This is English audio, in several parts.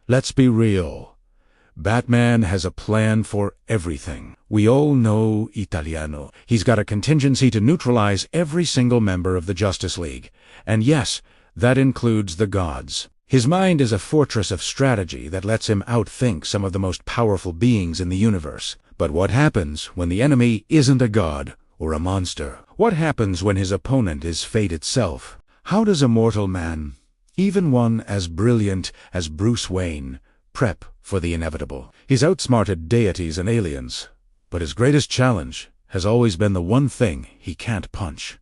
Let's be real. Batman has a plan for everything. We all know Italiano. He's got a contingency to neutralize every single member of the Justice League. And yes, that includes the gods. His mind is a fortress of strategy that lets him outthink some of the most powerful beings in the universe. But what happens when the enemy isn't a god or a monster? What happens when his opponent is fate itself? How does a mortal man, even one as brilliant as Bruce Wayne, prep for the inevitable? He's outsmarted deities and aliens, but his greatest challenge has always been the one thing he can't punch: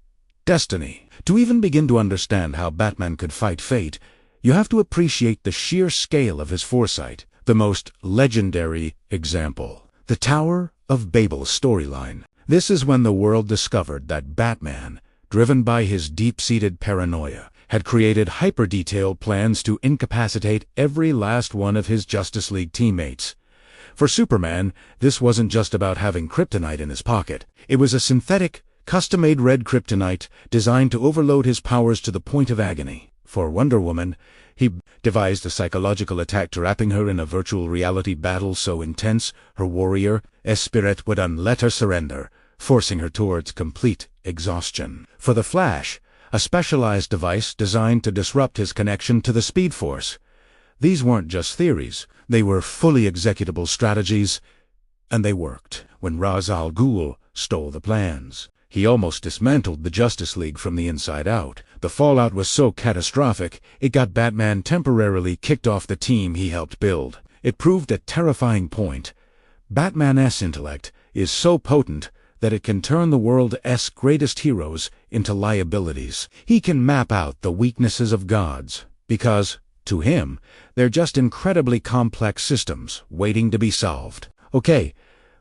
destiny. To even begin to understand how Batman could fight fate, you have to appreciate the sheer scale of his foresight. The most legendary example: the Tower of Babel storyline. This is when the world discovered that Batman, driven by his deep-seated paranoia, had created hyper-detailed plans to incapacitate every last one of his Justice League teammates. For Superman, this wasn't just about having kryptonite in his pocket. It was a synthetic, custom-made red kryptonite designed to overload his powers to the point of agony. For Wonder Woman, he devised a psychological attack trapping her in a virtual reality battle so intense her warrior spirit would not let her surrender, forcing her towards complete exhaustion. For the Flash, a specialized device designed to disrupt his connection to the Speed Force. These weren't just theories, they were fully executable strategies, and they worked. When Ra's al Ghul stole the plans, he almost dismantled the Justice League from the inside out. The fallout was so catastrophic, it got Batman temporarily kicked off the team he helped build. It proved a terrifying point. Batman's intellect is so potent that it can turn the world's greatest heroes into liabilities. He can map out the weaknesses of gods, because, to him, they're just incredibly complex systems waiting to be solved. Okay,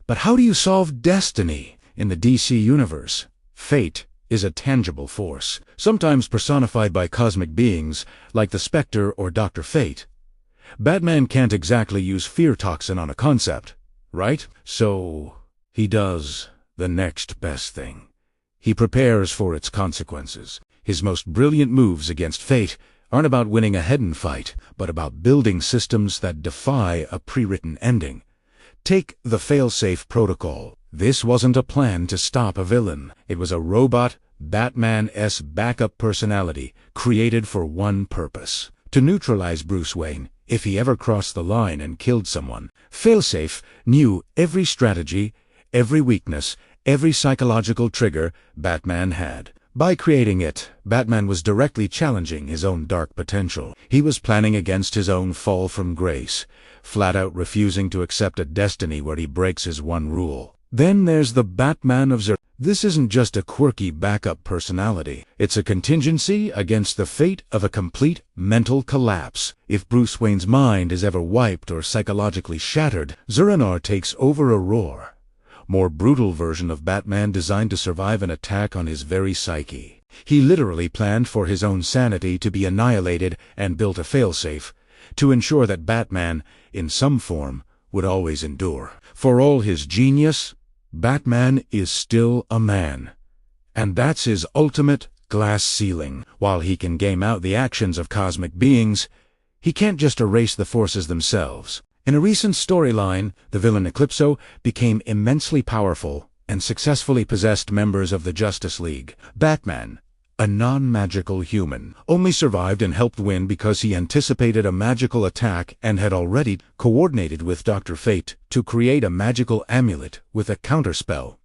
but how do you solve destiny? In the DC universe, fate is a tangible force, sometimes personified by cosmic beings like the Spectre or Dr. Fate. Batman can't exactly use fear toxin on a concept, right? So he does the next best thing. He prepares for its consequences. His most brilliant moves against fate aren't about winning a hidden fight, but about building systems that defy a pre-written ending. Take the fail-safe protocol. This wasn't a plan to stop a villain. It was a robot, Batman's backup personality, created for one purpose: to neutralize Bruce Wayne if he ever crossed the line and killed someone. Failsafe knew every strategy, every weakness, every psychological trigger Batman had. By creating it, Batman was directly challenging his own dark potential. He was planning against his own fall from grace, flat out refusing to accept a destiny where he breaks his one rule. Then there's the Batman of Zer. This isn't just a quirky backup personality. It's a contingency against the fate of a complete mental collapse. If Bruce Wayne's mind is ever wiped or psychologically shattered, Zur-En-Arrh takes over a roar. More brutal version of Batman designed to survive an attack on his very psyche. He literally planned for his own sanity to be annihilated and built a failsafe to ensure that Batman, in some form, would always endure. For all his genius, Batman is still a man. And that's his ultimate glass ceiling. While he can game out the actions of cosmic beings, he can't just erase the forces themselves. In a recent storyline, the villain Eclipso became immensely powerful and successfully possessed members of the Justice League. Batman, a non-magical human, only survived and helped win because he anticipated a magical attack and had already coordinated with Dr. Fate to create a magical amulet with a counterspell.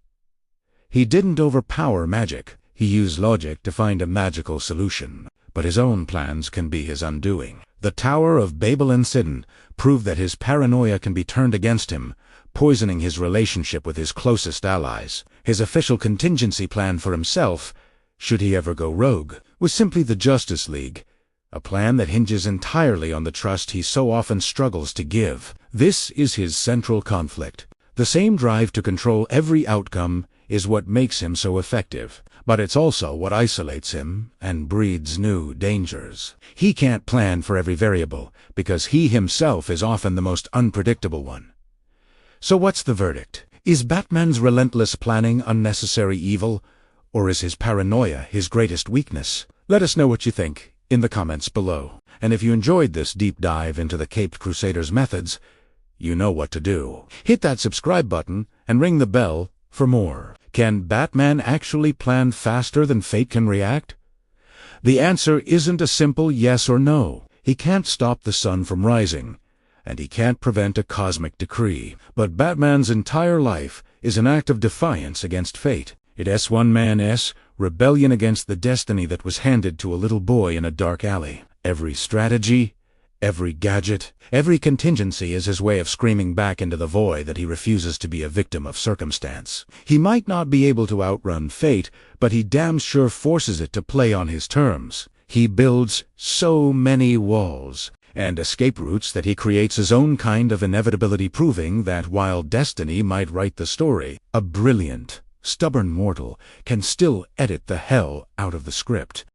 He didn't overpower magic. He used logic to find a magical solution. But his own plans can be his undoing. The Tower of Babel incident proved that his paranoia can be turned against him, poisoning his relationship with his closest allies. His official contingency plan for himself, should he ever go rogue, was simply the Justice League, a plan that hinges entirely on the trust he so often struggles to give. This is his central conflict. The same drive to control every outcome is what makes him so effective, but it's also what isolates him and breeds new dangers. He can't plan for every variable, because he himself is often the most unpredictable one. So what's the verdict? Is Batman's relentless planning unnecessary evil, or is his paranoia his greatest weakness? Let us know what you think in the comments below. And if you enjoyed this deep dive into the Caped Crusader's methods, you know what to do. Hit that subscribe button and ring the bell for more. Can Batman actually plan faster than fate can react? The answer isn't a simple yes or no. He can't stop the sun from rising, and he can't prevent a cosmic decree. But Batman's entire life is an act of defiance against fate. It's one man's rebellion against the destiny that was handed to a little boy in a dark alley. Every strategy, every gadget, every contingency is his way of screaming back into the void that he refuses to be a victim of circumstance. He might not be able to outrun fate, but he damn sure forces it to play on his terms. He builds so many walls and escape routes that he creates his own kind of inevitability, proving that while destiny might write the story, a brilliant, stubborn mortal can still edit the hell out of the script.